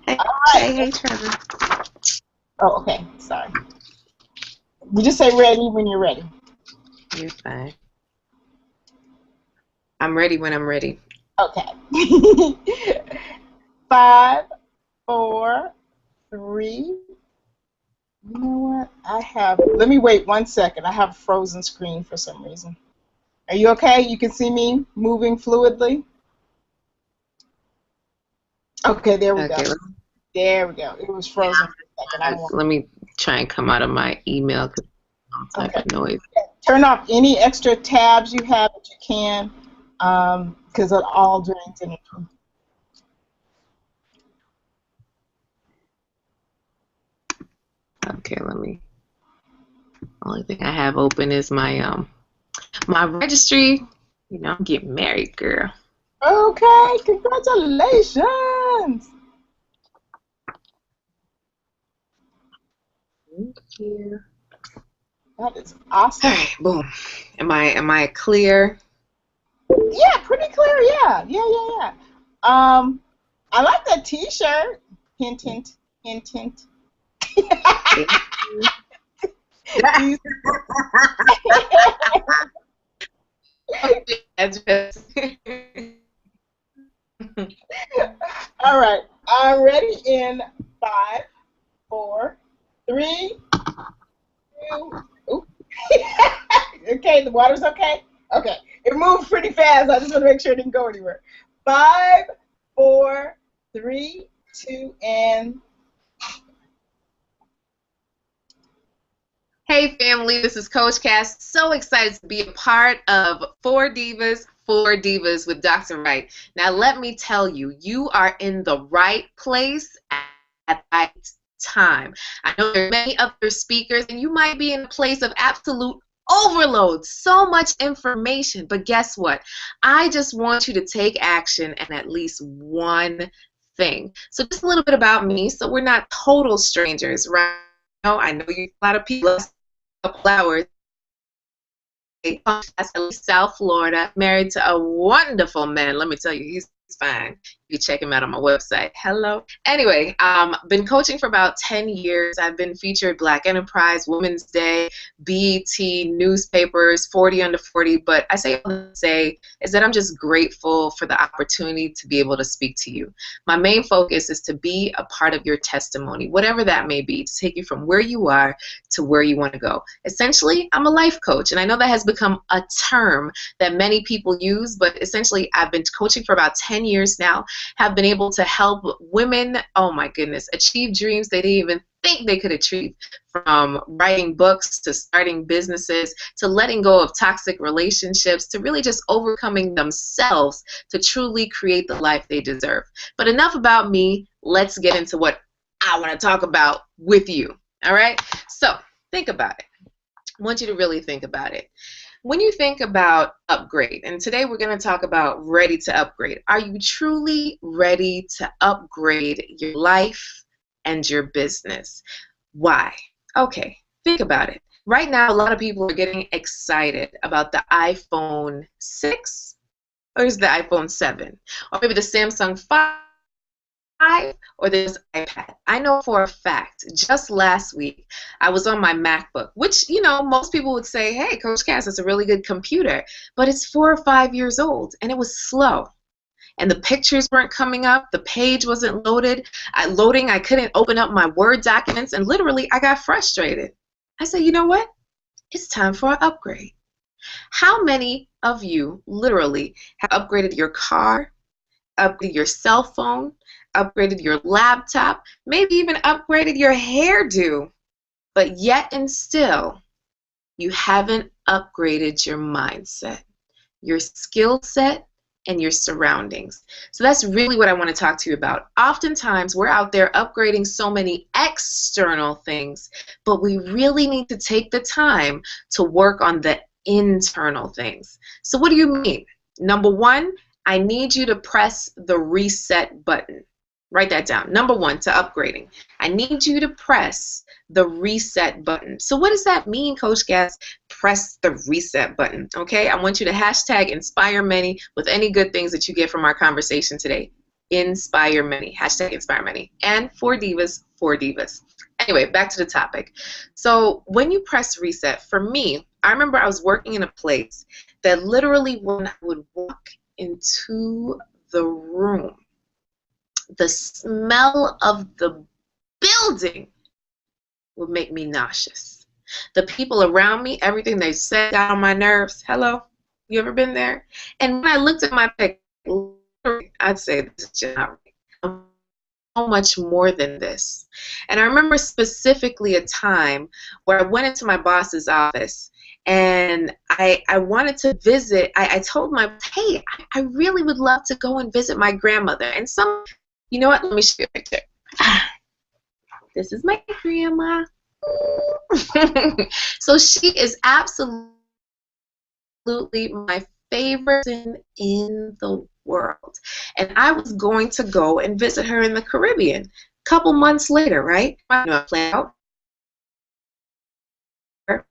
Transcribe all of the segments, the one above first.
Hey, All Shay. right. Hey, Trevor. Oh, okay. Sorry. You just say ready when you're ready. You're fine. I'm ready when I'm ready. Okay. 5, 4, 3. You know what? Let me wait 1 second. I have a frozen screen for some reason. Are you okay? You can see me moving fluidly? Okay, there we go. Okay, There we go. It was frozen for a second. let me try and come out of my email because some type Okay. of noise. Turn off any extra tabs you have that you can, because it all drains energy. Okay, let me. Only thing I have open is my registry. You know, I'm getting married, girl. Okay, congratulations. Thank you. That is awesome. All right, boom. Am I clear? Yeah, pretty clear. Yeah. I like that T-shirt. Hint, hint, hint, hint. Thank you. All right, I'm ready in 5, 4, 3, 2. Ooh. Okay, the water's okay. Okay, it moved pretty fast. I just want to make sure it didn't go anywhere. 5, 4, 3, 2, and Hey family, this is Coach Cass. So excited to be a part of Four Divas with Dr. Wright. Now let me tell you, you are in the right place at the right time. I know there are many other speakers and you might be in a place of absolute overload, so much information, but guess what? I just want you to take action and at least one thing. So just a little bit about me so we're not total strangers, right? I know you a lot of people flowers. South Florida, married to a wonderful man. Let me tell you, he's fine. You can check him out on my website. Hello. Anyway, been coaching for about 10 years. I've been featured Black Enterprise, Women's Day, BET, newspapers, 40 under 40. But I say all to say is that I'm just grateful for the opportunity to be able to speak to you. My main focus is to be a part of your testimony, whatever that may be, to take you from where you are to where you want to go. Essentially, I'm a life coach, and I know that has become a term that many people use, but essentially I've been coaching for about 10 years now, have been able to help women, oh my goodness, achieve dreams they didn't even think they could achieve, from writing books to starting businesses to letting go of toxic relationships to really just overcoming themselves to truly create the life they deserve. But enough about me, let's get into what I want to talk about with you. All right? So think about it. I want you to really think about it. When you think about upgrade, and today we're going to talk about ready to upgrade, are you truly ready to upgrade your life and your business? Why? Okay, think about it. Right now, a lot of people are getting excited about the iPhone 6 or is the iPhone 7 or maybe the Samsung 5 or this iPad. I know for a fact, just last week, I was on my MacBook, which, you know, most people would say, hey, Coach Cass, it's a really good computer, but it's 4 or 5 years old, and it was slow. And the pictures weren't coming up, the page wasn't loading, I couldn't open up my Word documents, and literally, I got frustrated. I said, you know what? It's time for an upgrade. How many of you literally have upgraded your car, upgraded your cell phone, upgraded your laptop, maybe even upgraded your hairdo, but yet and still, you haven't upgraded your mindset, your skill set, and your surroundings. So that's really what I want to talk to you about. Oftentimes, we're out there upgrading so many external things, but we really need to take the time to work on the internal things. So what do you mean? Number one, I need you to press the reset button. Write that down. Number one, to upgrading. I need you to press the reset button. So what does that mean, Coach Cass? Press the reset button, okay? I want you to hashtag inspire many with any good things that you get from our conversation today. Inspire many. Hashtag inspire many. And for divas, for divas. Anyway, back to the topic. So when you press reset, for me, I remember I was working in a place that literally when I would walk into the room, the smell of the building would make me nauseous. The people around me, everything they said got on my nerves. Hello? You ever been there? And when I looked at my pic, I'd say, this is just not right. I'm so much more than this. And I remember specifically a time where I went into my boss's office and I wanted to visit. I told my, hey, I really would love to go and visit my grandmother. And you know what? Let me show you a picture. This is my grandma. So she is absolutely my favorite person in the world. And I was going to go and visit her in the Caribbean a couple months later, right? I planned out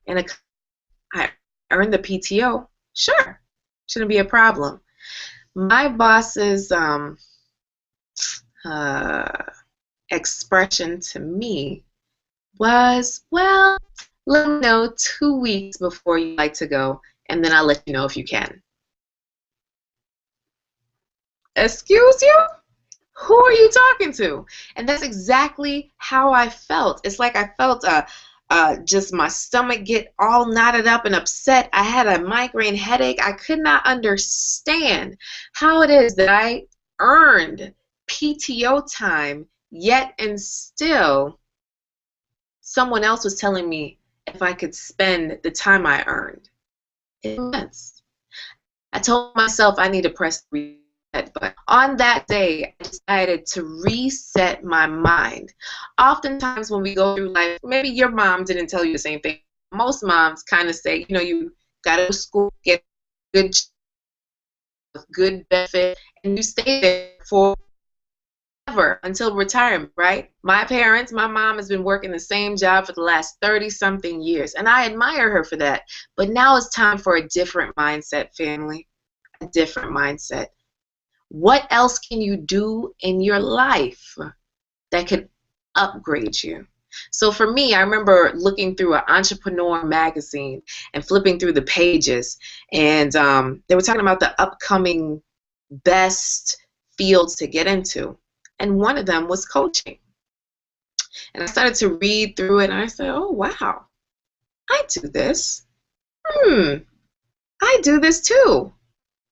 and I earned the PTO. Sure, shouldn't be a problem. My boss's expression to me was, well, let me know 2 weeks before you like to go, and then I'll let you know if you can. Excuse you? Who are you talking to? And that's exactly how I felt. It's like I felt just my stomach get all knotted up and upset. I had a migraine headache. I could not understand how it is that I earned PTO time, yet and still someone else was telling me if I could spend the time I earned. It made sense. I told myself I need to press reset, but on that day, I decided to reset my mind. Oftentimes when we go through life, maybe your mom didn't tell you the same thing. Most moms kind of say, you know, you got to go to school, get good benefit, and you stay there for until retirement, right? My parents, my mom has been working the same job for the last 30-something years, and I admire her for that. But now it's time for a different mindset, family, a different mindset. What else can you do in your life that could upgrade you? So for me, I remember looking through an Entrepreneur magazine and flipping through the pages, and they were talking about the upcoming best fields to get into. And one of them was coaching. And I started to read through it, and I said, oh, wow, I do this. I do this too.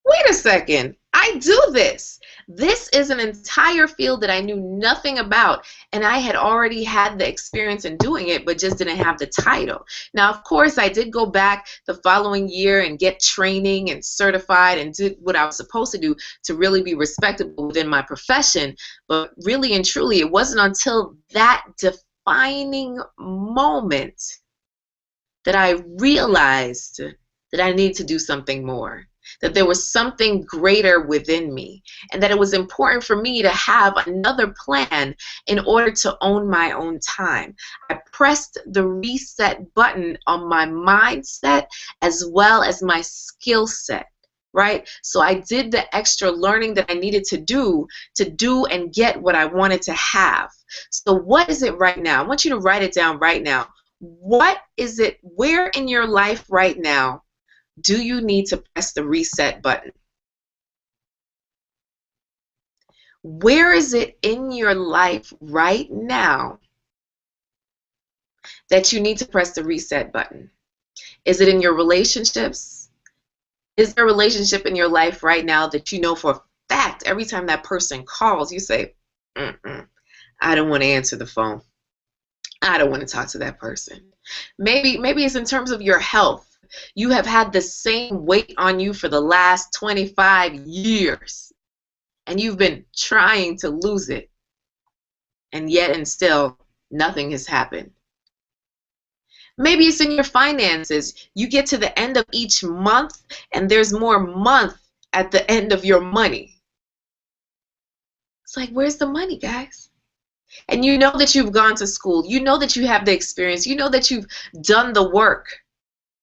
Wait a second, I do this. This is an entire field that I knew nothing about, and I had already had the experience in doing it, but just didn't have the title. Now, of course, I did go back the following year and get training and certified and did what I was supposed to do to really be respectable within my profession, but really and truly, it wasn't until that defining moment that I realized that I needed to do something more, that there was something greater within me, and that it was important for me to have another plan in order to own my own time. I pressed the reset button on my mindset as well as my skill set, right? So I did the extra learning that I needed to do and get what I wanted to have. So what is it right now? I want you to write it down right now. What is it? Where in your life right now do you need to press the reset button? Where is it in your life right now that you need to press the reset button? Is it in your relationships? Is there a relationship in your life right now that you know for a fact every time that person calls, you say, I don't want to answer the phone. I don't want to talk to that person. Maybe it's in terms of your health. You have had the same weight on you for the last 25 years, and you've been trying to lose it, and yet and still nothing has happened. Maybe it's in your finances. You get to the end of each month, and there's more month at the end of your money. It's like, where's the money, guys? And you know that you've gone to school. You know that you have the experience. You know that you've done the work.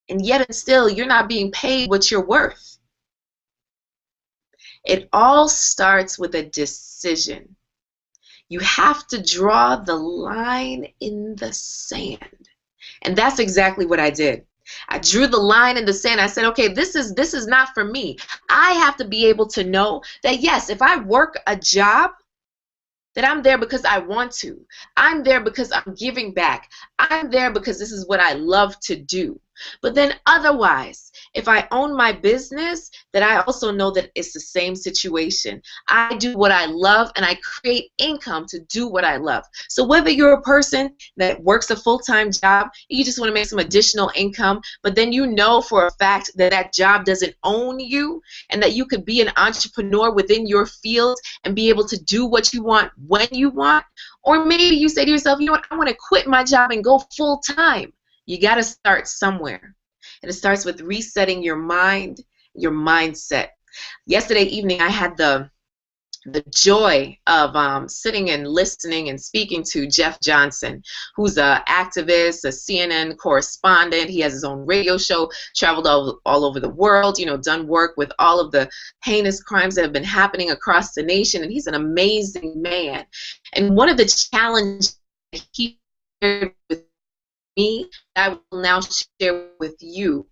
And yet and still, you're not being paid what you're worth. It all starts with a decision. You have to draw the line in the sand. And that's exactly what I did. I drew the line in the sand. I said, okay, this is not for me. I have to be able to know that, yes, if I work a job, that I'm there because I want to. I'm there because I'm giving back. I'm there because this is what I love to do. But then otherwise, if I own my business, that I also know that it's the same situation. I do what I love and I create income to do what I love. So whether you're a person that works a full-time job, you just want to make some additional income, but then you know for a fact that that job doesn't own you and that you could be an entrepreneur within your field and be able to do what you want when you want. Or maybe you say to yourself, you know what, I want to quit my job and go full-time. You got to start somewhere. And it starts with resetting your mind, your mindset. Yesterday evening, I had the joy of sitting and listening and speaking to Jeff Johnson, who's an activist, a CNN correspondent. He has his own radio show, traveled all over the world, you know, done work with all of the heinous crimes that have been happening across the nation, and he's an amazing man. And one of the challenges that he shared with me, that I will now share with you.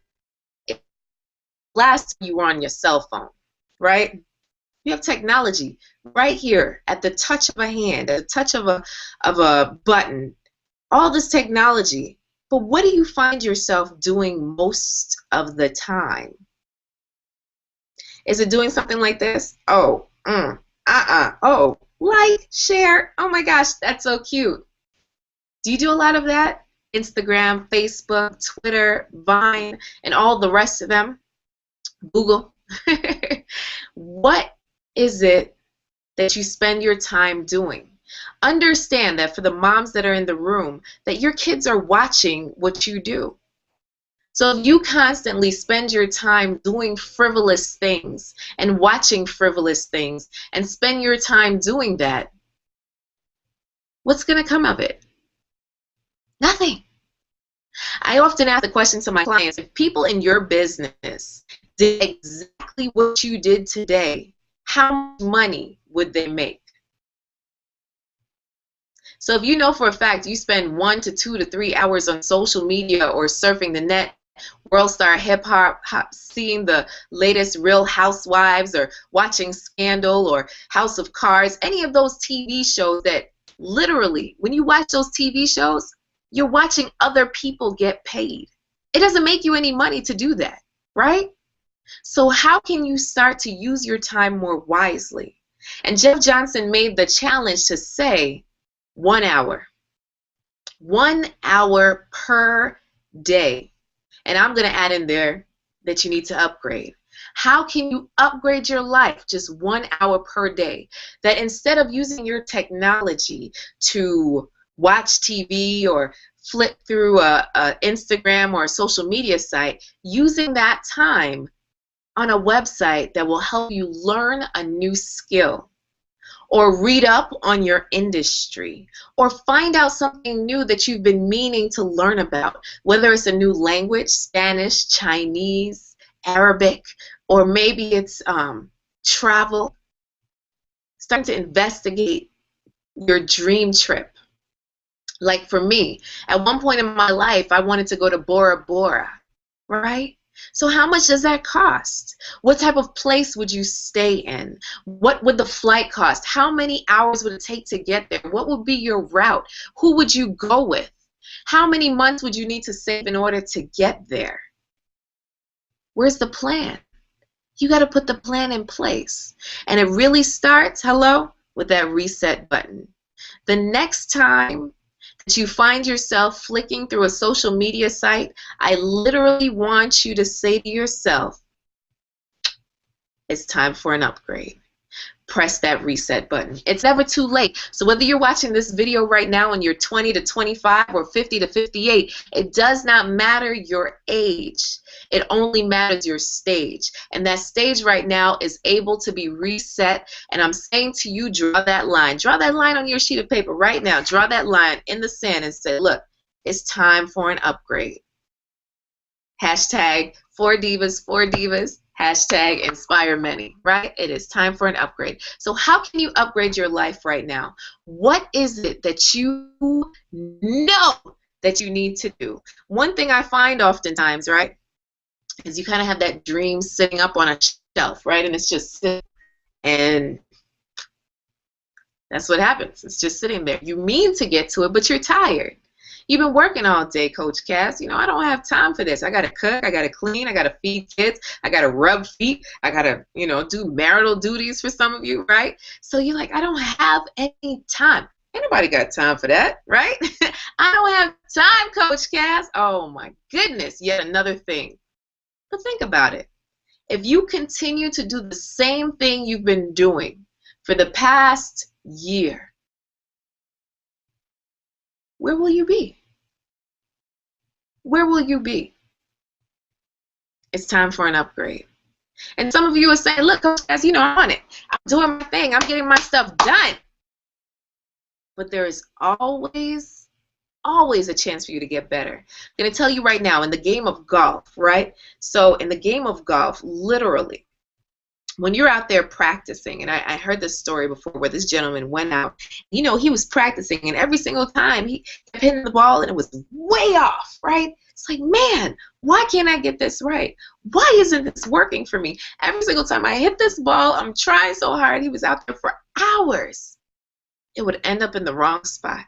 Last time you were on your cell phone, right? You have technology right here at the touch of a hand, at the touch of a button, all this technology. But what do you find yourself doing most of the time? Is it doing something like this? Oh, oh, like, share, oh my gosh, that's so cute. Do you do a lot of that? Instagram, Facebook, Twitter, Vine, and all the rest of them? Google. What is it that you spend your time doing? Understand that for the moms that are in the room, that your kids are watching what you do. So if you constantly spend your time doing frivolous things and watching frivolous things and spend your time doing that, what's going to come of it? Nothing. I often ask the question to my clients, if people in your business did exactly what you did today, how much money would they make? So if you know for a fact you spend 1 to 2 to 3 hours on social media or surfing the net, World Star Hip Hop, seeing the latest Real Housewives, or watching Scandal or House of Cards, any of those TV shows that literally, when you watch those TV shows, you're watching other people get paid. It doesn't make you any money to do that, right? So how can you start to use your time more wisely? And Jeff Johnson made the challenge to say 1 hour. 1 hour per day. And I'm going to add in there that you need to upgrade. How can you upgrade your life just 1 hour per day? That instead of using your technology to watch TV or flip through a Instagram or a social media site, using that time on a website that will help you learn a new skill, or read up on your industry, or find out something new that you've been meaning to learn about, whether it's a new language, Spanish, Chinese, Arabic, or maybe it's travel. Starting to investigate your dream trip. Like for me, at one point in my life, I wanted to go to Bora Bora, right? So how much does that cost? What type of place would you stay in? What would the flight cost? How many hours would it take to get there? What would be your route? Who would you go with? How many months would you need to save in order to get there? Where's the plan? You got to put the plan in place. And it really starts, hello, with that reset button. The next time that you find yourself flicking through a social media site, I literally want you to say to yourself, it's time for an upgrade. Press that reset button. It's never too late. So whether you're watching this video right now and you're 20 to 25 or 50 to 58, it does not matter your age. It only matters your stage. And that stage right now is able to be reset. And I'm saying to you, draw that line. Draw that line on your sheet of paper right now. Draw that line in the sand and say, look, it's time for an upgrade. Hashtag 4Divas, 4Divas. Hashtag inspire many, right? It is time for an upgrade. So how can you upgrade your life right now? What is it that you know that you need to do? One thing I find oftentimes, right, is you kind of have that dream sitting up on a shelf, right? And it's just sitting, and that's what happens. It's just sitting there. You mean to get to it, but you're tired. You've been working all day, Coach Cass. You know, I don't have time for this. I got to cook. I got to clean. I got to feed kids. I got to rub feet. I got to, you know, do marital duties for some of you, right? So you're like, I don't have any time. Anybody got time for that, right? I don't have time, Coach Cass. Oh, my goodness. Yet another thing. But think about it. If you continue to do the same thing you've been doing for the past year, where will you be? Where will you be? It's time for an upgrade. And some of you are saying, look, Coach Cass, you know, I'm on it. I'm doing my thing. I'm getting my stuff done. But there is always a chance for you to get better. I'm going to tell you right now, in the game of golf, right? So in the game of golf, literally, when you're out there practicing, and I heard this story before where this gentleman went out, you know, he was practicing, and every single time he kept hitting the ball, and it was way off, right? It's like, man, why can't I get this right? Why isn't this working for me? Every single time I hit this ball, I'm trying so hard. He was out there for hours. It would end up in the wrong spot.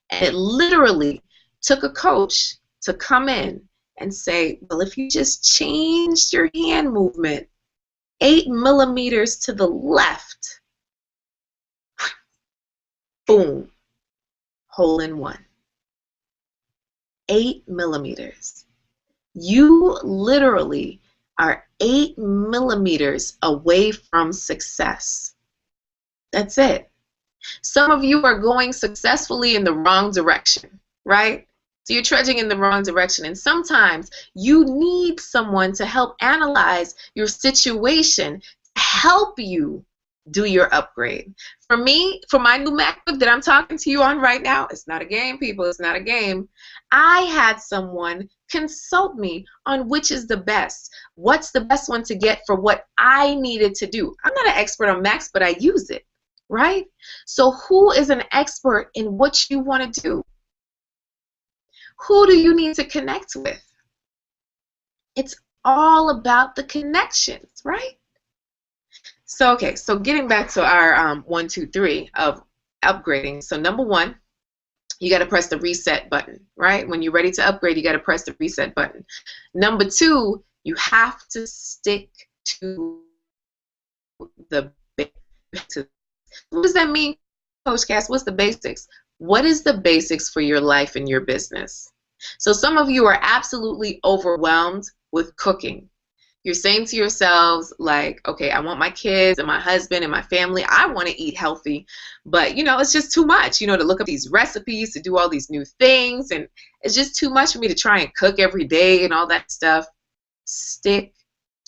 And it literally took a coach to come in and say, well, if you just changed your hand movement 8 millimeters to the left, boom, hole in one. 8 millimeters. You literally are 8 millimeters away from success. That's it. Some of you are going successfully in the wrong direction, right? So you're trudging in the wrong direction, and sometimes you need someone to help analyze your situation, to help you do your upgrade. For me, for my new MacBook that I'm talking to you on right now, it's not a game, people, it's not a game. I had someone consult me on which is the best. What's the best one to get for what I needed to do? I'm not an expert on Macs, but I use it, right? So who is an expert in what you want to do? Who do you need to connect with? It's all about the connections, right? So, okay, so getting back to our 1, 2, 3 of upgrading. So number one, you got to press the reset button, right? When you're ready to upgrade, you got to press the reset button. Number two, you have to stick to the basics. What does that mean, Coach Cass? What's the basics? What is the basics for your life and your business? So some of you are absolutely overwhelmed with cooking. You're saying to yourselves, like, okay, I want my kids and my husband and my family. I want to eat healthy, but, you know, it's just too much, you know, to look up these recipes, to do all these new things, and it's just too much for me to try and cook every day and all that stuff. Stick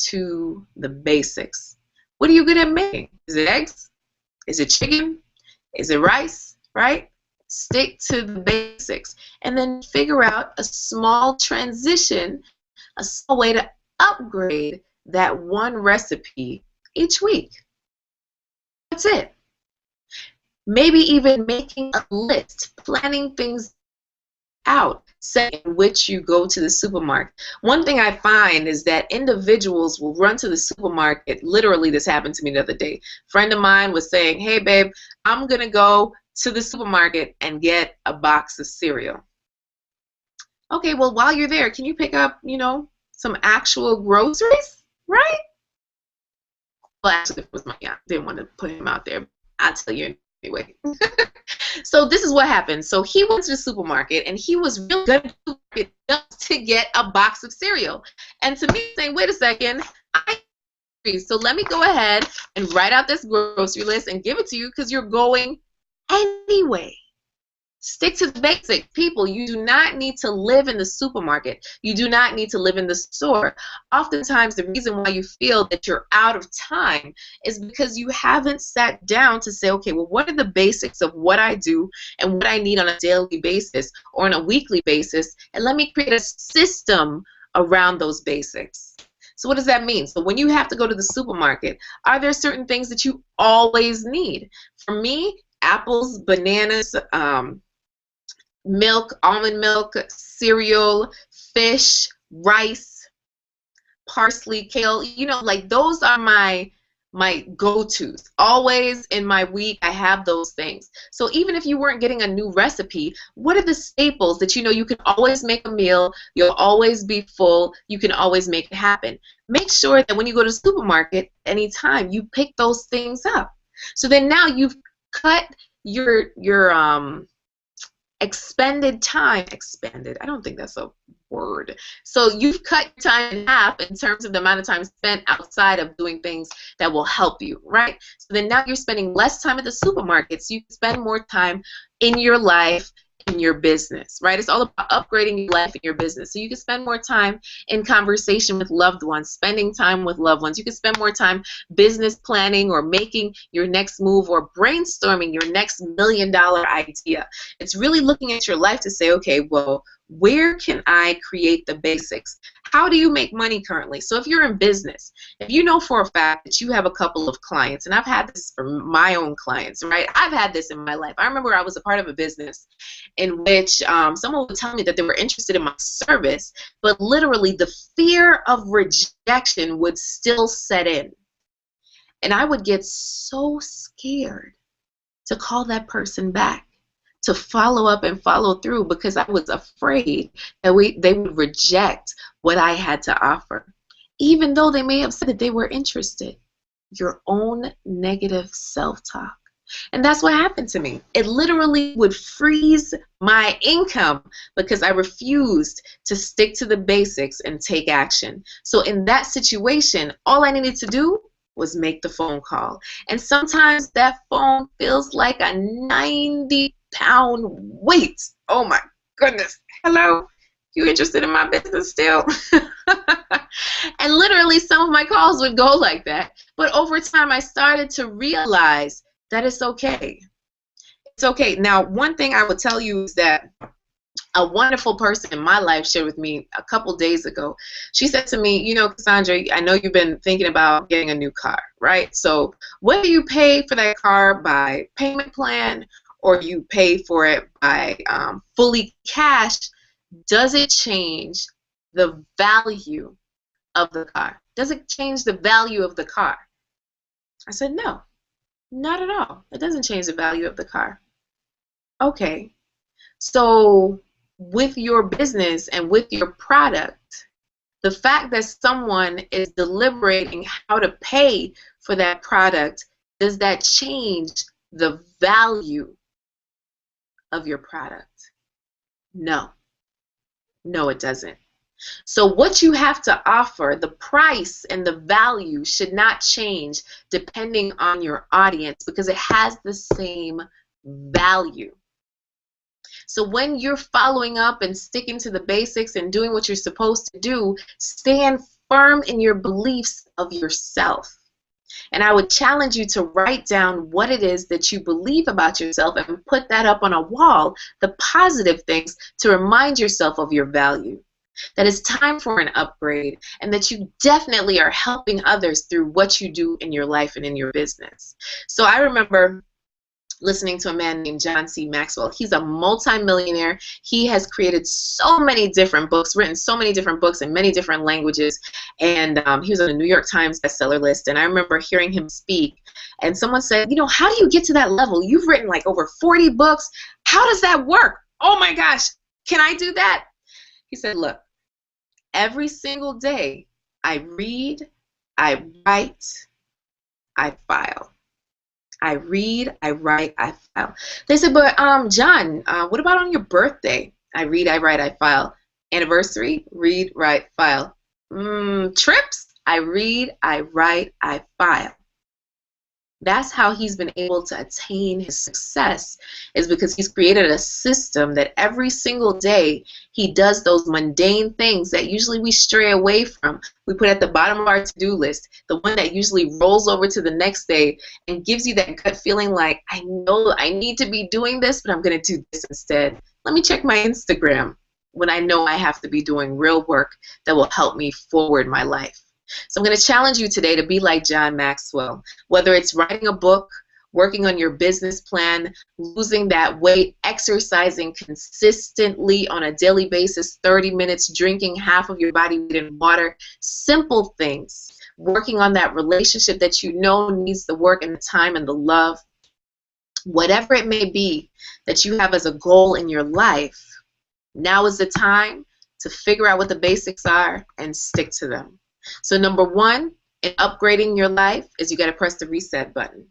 to the basics. What are you good at making? Is it eggs? Is it chicken? Is it rice? Right? Stick to the basics, and then figure out a small transition, a small way to upgrade that one recipe each week. That's it. Maybe even making a list, planning things out, say in which you go to the supermarket. One thing I find is that individuals will run to the supermarket. Literally, this happened to me the other day. A friend of mine was saying, hey, babe, I'm going to go to the supermarket and get a box of cereal. Okay, well, while you're there, can you pick up, you know, some actual groceries, right? Well, actually, it was my aunt. Didn't want to put him out there. I'll tell you anyway. So this is what happened. So he went to the supermarket, and he was really good just to get a box of cereal. And to me, saying, wait a second, so let me go ahead and write out this grocery list and give it to you because you're going anyway. Stick to the basics. People, you do not need to live in the supermarket. You do not need to live in the store. Oftentimes, the reason why you feel that you're out of time is because you haven't sat down to say, okay, well, what are the basics of what I do and what I need on a daily basis or on a weekly basis, and let me create a system around those basics. So what does that mean? So when you have to go to the supermarket, are there certain things that you always need? For me, apples, bananas, milk, almond milk, cereal, fish, rice, parsley, kale, you know, like those are my go-tos. Always in my week, I have those things. So even if you weren't getting a new recipe, what are the staples that you know you can always make a meal, you'll always be full, you can always make it happen? Make sure that when you go to the supermarket anytime, you pick those things up. So then now you've cut your expended time, expended, I don't think that's a word. So you've cut your time in half in terms of the amount of time spent outside of doing things that will help you, right? So then now you're spending less time at the supermarket, so you can spend more time in your life, in your business, right? It's all about upgrading your life and your business. So you can spend more time in conversation with loved ones, spending time with loved ones. You can spend more time business planning or making your next move or brainstorming your next $1,000,000 idea. It's really looking at your life to say, okay, well, where can I create the basics? How do you make money currently? So if you're in business, if you know for a fact that you have a couple of clients, and I've had this for my own clients, right? I've had this in my life. I remember I was a part of a business in which someone would tell me that they were interested in my service, but literally the fear of rejection would still set in. And I would get so scared to call that person back, to follow up and follow through, because I was afraid that they would reject what I had to offer, even though they may have said that they were interested. Your own negative self-talk. And that's what happened to me. It literally would freeze my income because I refused to stick to the basics and take action. So in that situation, all I needed to do was make the phone call. And sometimes that phone feels like a 90-pound weight. Oh my goodness. Hello? You interested in my business still? And literally some of my calls would go like that. But over time I started to realize that it's okay. It's okay. Now, one thing I would tell you is that a wonderful person in my life shared with me a couple days ago. She said to me, you know, Cassandra, I know you've been thinking about getting a new car, right? So whether you pay for that car by payment plan or you pay for it by fully cash, does it change the value of the car? Does it change the value of the car? I said, no. Not at all. It doesn't change the value of the car. Okay. So with your business and with your product, the fact that someone is deliberating how to pay for that product, does that change the value of your product? No. No, it doesn't. So what you have to offer, the price and the value should not change depending on your audience because it has the same value. So when you're following up and sticking to the basics and doing what you're supposed to do, stand firm in your beliefs of yourself. And I would challenge you to write down what it is that you believe about yourself and put that up on a wall, the positive things, to remind yourself of your value. That it's time for an upgrade, and that you definitely are helping others through what you do in your life and in your business. So I remember listening to a man named John C. Maxwell. He's a multimillionaire. He has created so many different books, written so many different books in many different languages, and he was on the New York Times bestseller list. And I remember hearing him speak, and someone said, you know, how do you get to that level? You've written like over 40 books. How does that work? Oh my gosh, can I do that? He said, look, every single day I read, I write, I file. I read, I write, I file. They said, but John, what about on your birthday? I read, I write, I file. Anniversary, read, write, file. Trips, I read, I write, I file. That's how he's been able to attain his success, is because he's created a system that every single day he does those mundane things that usually we stray away from. We put at the bottom of our to-do list, the one that usually rolls over to the next day and gives you that gut feeling like, I know I need to be doing this, but I'm going to do this instead. Let me check my Instagram when I know I have to be doing real work that will help me forward my life. So I'm going to challenge you today to be like John Maxwell, whether it's writing a book, working on your business plan, losing that weight, exercising consistently on a daily basis, 30 minutes, drinking half of your body weight in water, simple things, working on that relationship that you know needs the work and the time and the love, whatever it may be that you have as a goal in your life, now is the time to figure out what the basics are and stick to them. So number one in upgrading your life is you got to press the reset button.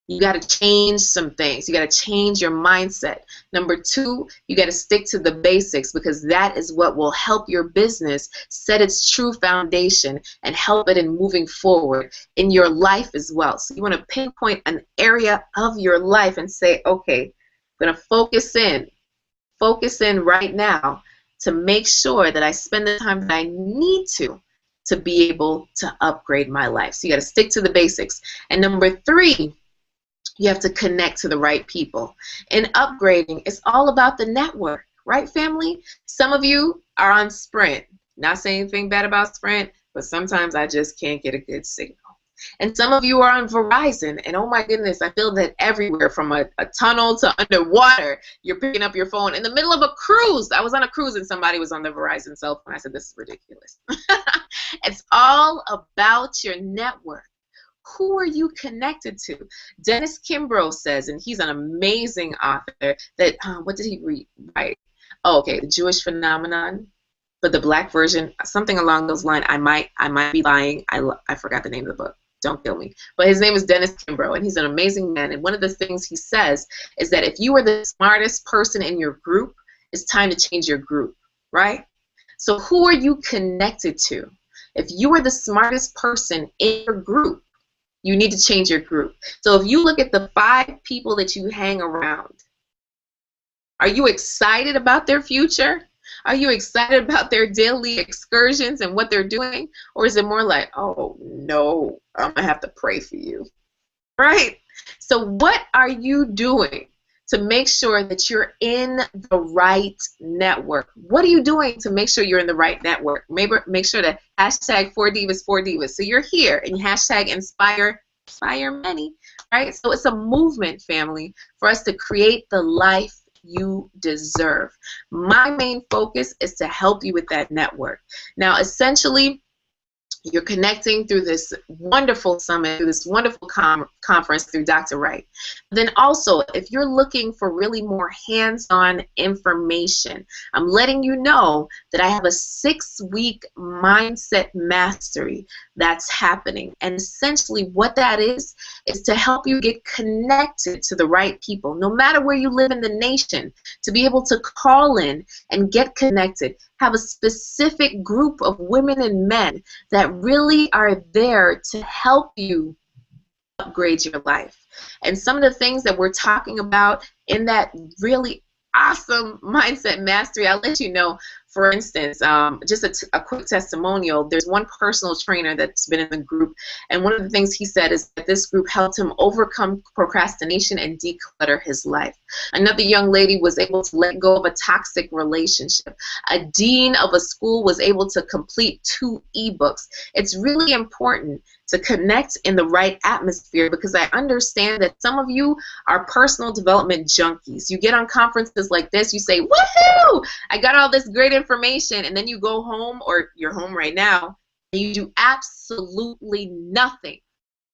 You got to change some things. You got to change your mindset. Number two, you got to stick to the basics, because that is what will help your business set its true foundation and help it in moving forward in your life as well. So you want to pinpoint an area of your life and say, okay, I'm going to focus in right now to make sure that I spend the time that I need to be able to upgrade my life. So you got to stick to the basics. And number three, you have to connect to the right people. In upgrading, it's all about the network, right, family? Some of you are on Sprint. Not saying anything bad about Sprint, but sometimes I just can't get a good signal. And some of you are on Verizon, and oh my goodness, I feel that everywhere, from a tunnel to underwater, you're picking up your phone in the middle of a cruise. I was on a cruise and somebody was on the Verizon cell phone. I said, this is ridiculous. It's all about your network. Who are you connected to? Dennis Kimbrough says, and he's an amazing author, that, what did he write? Oh, okay, The Jewish Phenomenon, but the black version, something along those lines. I might be lying. I forgot the name of the book. Don't kill me. But his name is Dennis Kimbrough, and he's an amazing man. And one of the things he says is that if you are the smartest person in your group, it's time to change your group, right? So who are you connected to? If you are the smartest person in your group, you need to change your group. So if you look at the 5 people that you hang around, are you excited about their future? Are you excited about their daily excursions and what they're doing? Or is it more like, oh, no, I'm going to have to pray for you, right? So what are you doing to make sure that you're in the right network? What are you doing to make sure you're in the right network? Maybe make sure to hashtag 4Divas, 4Divas. So you're here and you hashtag inspire many, right? So it's a movement, family, for us to create the life you deserve. My main focus is to help you with that network. Now, essentially, you're connecting through this wonderful summit, through this wonderful conference through Dr. Wright. Then also, if you're looking for really more hands-on information, I'm letting you know that I have a 6-week mindset mastery that's happening. And essentially what that is to help you get connected to the right people, no matter where you live in the nation, to be able to call in and get connected, have a specific group of women and men that really are there to help you upgrade your life. And some of the things that we're talking about in that really awesome mindset mastery, I'll let you know. For instance, just a quick testimonial, there's one personal trainer that's been in the group, and one of the things he said is that this group helped him overcome procrastination and declutter his life. Another young lady was able to let go of a toxic relationship. A dean of a school was able to complete 2 ebooks. It's really important to connect in the right atmosphere, because I understand that some of you are personal development junkies. You get on conferences like this, you say, woohoo, I got all this great information, and then you go home, or you're home right now, and you do absolutely nothing.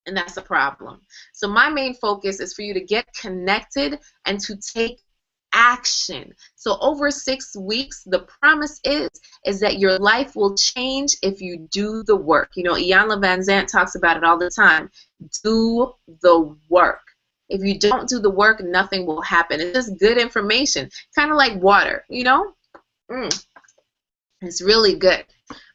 And that's a problem. So my main focus is for you to get connected and to take action. So over 6 weeks, the promise is that your life will change if you do the work. You know, Iyanla Van Zant talks about it all the time. Do the work. If you don't do the work, nothing will happen. It's just good information, kind of like water, you know? It's really good.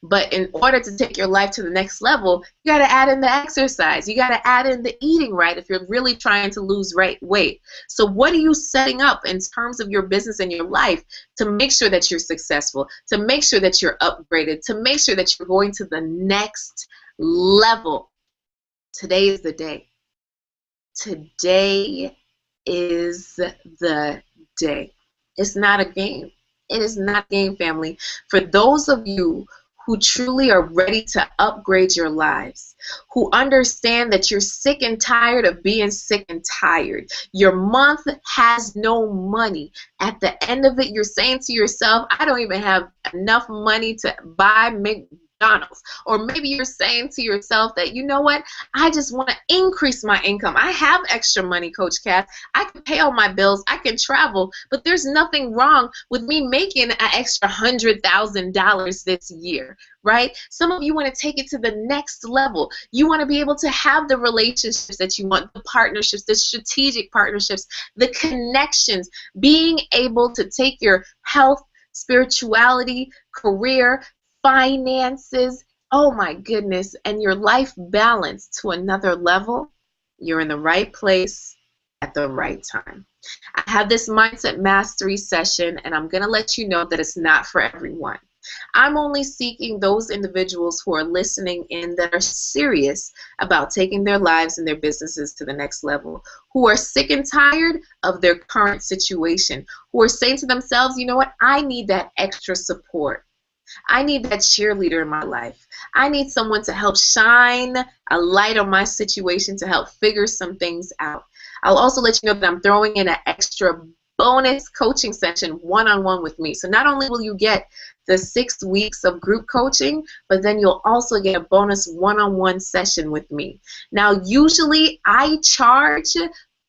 But in order to take your life to the next level, you got to add in the exercise. You got to add in the eating right if you're really trying to lose weight. So what are you setting up in terms of your business and your life to make sure that you're successful, to make sure that you're upgraded, to make sure that you're going to the next level? Today is the day. Today is the day. It's not a game. It is not a game, family. For those of you who truly are ready to upgrade your lives, who understand that you're sick and tired of being sick and tired. Your month has no money. At the end of it, you're saying to yourself, I don't even have enough money to buy McDonald's. Or maybe you're saying to yourself that, you know what, I just want to increase my income. I have extra money, Coach Cass. I can pay all my bills. I can travel. But there's nothing wrong with me making an extra $100,000 this year, right? Some of you want to take it to the next level. You want to be able to have the relationships that you want, the partnerships, the strategic partnerships, the connections, being able to take your health, spirituality, career, finances, oh my goodness, and your life balance to another level. You're in the right place at the right time. I have this mindset mastery session, and I'm going to let you know that it's not for everyone. I'm only seeking those individuals who are listening in that are serious about taking their lives and their businesses to the next level, who are sick and tired of their current situation, who are saying to themselves, you know what, I need that extra support. I need that cheerleader in my life. I need someone to help shine a light on my situation, to help figure some things out. I'll also let you know that I'm throwing in an extra bonus coaching session one-on-one with me. So not only will you get the 6 weeks of group coaching, but then you'll also get a bonus one-on-one session with me. Now, usually I charge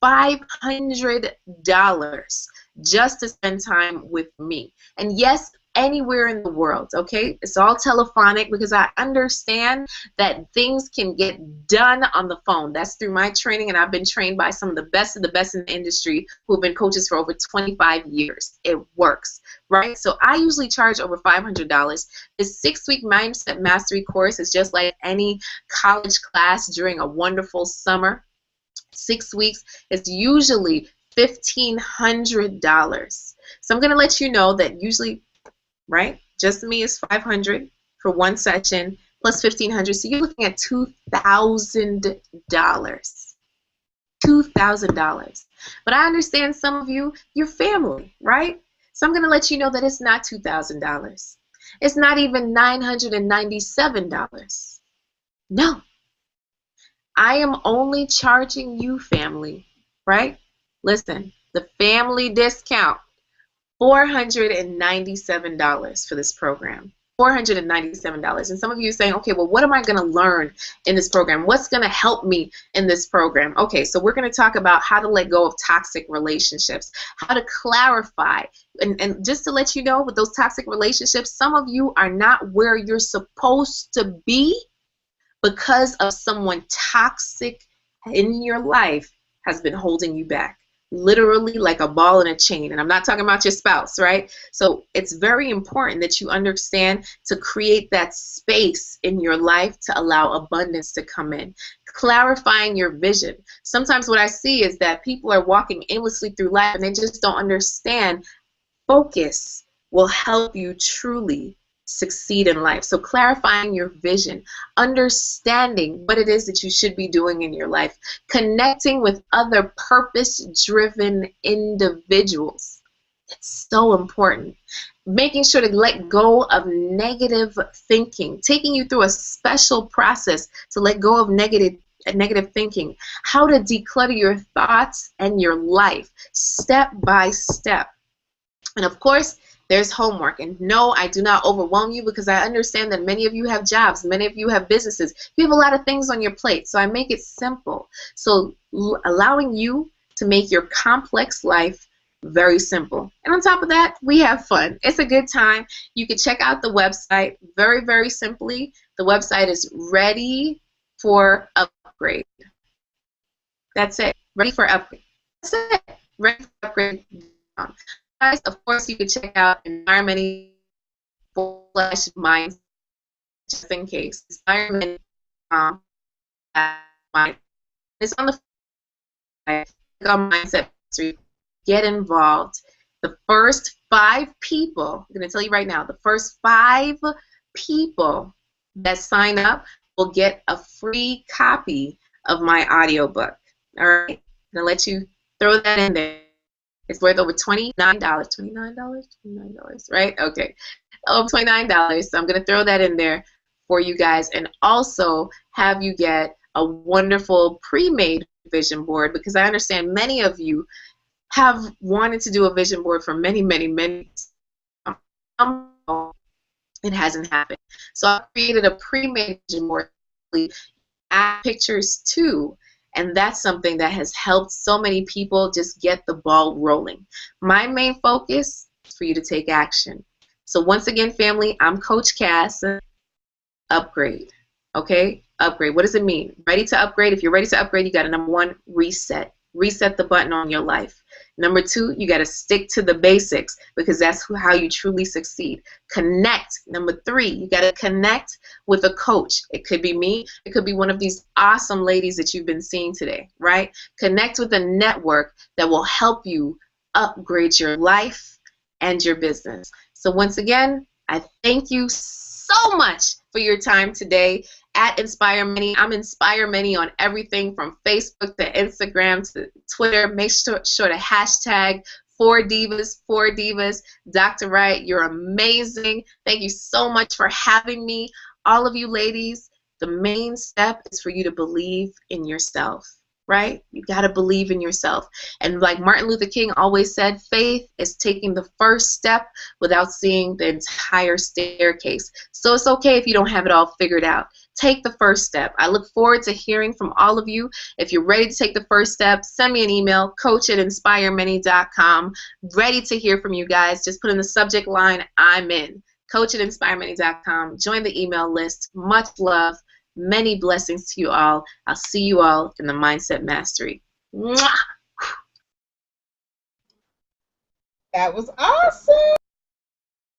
$500 just to spend time with me. And yes, anywhere in the world, okay? It's all telephonic because I understand that things can get done on the phone. That's through my training, and I've been trained by some of the best in the industry who have been coaches for over 25 years. It works, right? So I usually charge over $500. This 6-week Mindset Mastery course is just like any college class during a wonderful summer. 6 weeks is usually $1,500. So I'm going to let you know that usually, right, just me is $500 for one session plus $1,500. So you're looking at $2,000. $2,000. But I understand some of you, your family, right? So I'm going to let you know that it's not $2,000. It's not even $997. No. I am only charging you, family, right? Listen, the family discount, $497 for this program. $497. And some of you are saying, okay, well, what am I going to learn in this program? What's going to help me in this program? Okay, so we're going to talk about how to let go of toxic relationships, how to clarify. And just to let you know, with those toxic relationships, some of you are not where you're supposed to be because of someone toxic in your life has been holding you back. Literally like a ball and a chain. And I'm not talking about your spouse, right? So it's very important that you understand to create that space in your life to allow abundance to come in. Clarifying your vision. Sometimes what I see is that people are walking aimlessly through life and they just don't understand. Focus will help you truly succeed in life. So clarifying your vision, understanding what it is that you should be doing in your life, connecting with other purpose-driven individuals. It's so important. Making sure to let go of negative thinking, taking you through a special process to let go of negative thinking, how to declutter your thoughts and your life step by step. And of course, there's homework. And no, I do not overwhelm you because I understand that many of you have jobs, many of you have businesses. You have a lot of things on your plate. So I make it simple. So allowing you to make your complex life very simple. And on top of that, we have fun. It's a good time. You can check out the website very, very simply. The website is Ready for Upgrade. That's it. Ready for Upgrade. That's it. Ready for Upgrade. Of course, you can check out environment/mind just in case. Environment, it's on the mindset. Get involved. The first 5 people, I'm going to tell you right now, the first 5 people that sign up will get a free copy of my audiobook. All right, I'm going to let you throw that in there. It's worth over $29. $29? $29, right? Okay. Over $29. So I'm going to throw that in there for you guys, and also have you get a wonderful pre-made vision board, because I understand many of you have wanted to do a vision board for many, many, many years. It hasn't happened. So I created a pre-made vision board, add pictures too, and that's something that has helped so many people just get the ball rolling. My main focus is for you to take action. So once again, family, I'm Coach Cass. Upgrade. Okay? Upgrade. What does it mean? Ready to upgrade? If you're ready to upgrade, you got to, number one, reset. Reset the button on your life. Number two, you got to stick to the basics, because that's how you truly succeed. Connect. Number three, you got to connect with a coach. It could be me. It could be one of these awesome ladies that you've been seeing today, right? Connect with a network that will help you upgrade your life and your business. So once again, I thank you so much for your time today at Inspire Many. I'm Inspire Many on everything from Facebook to Instagram to Twitter. Make sure to hashtag 4Divas. Dr. Wright, you're amazing. Thank you so much for having me. All of you ladies, the main step is for you to believe in yourself. Right? You got to believe in yourself. And like Martin Luther King always said, faith is taking the first step without seeing the entire staircase. So it's okay if you don't have it all figured out. Take the first step. I look forward to hearing from all of you. If you're ready to take the first step, send me an email, coach@inspiremany.com. Ready to hear from you guys. Just put in the subject line, I'm in. coach@inspiremany.com. Join the email list. Much love. Many blessings to you all. I'll see you all in the Mindset Mastery. Mwah! That was awesome.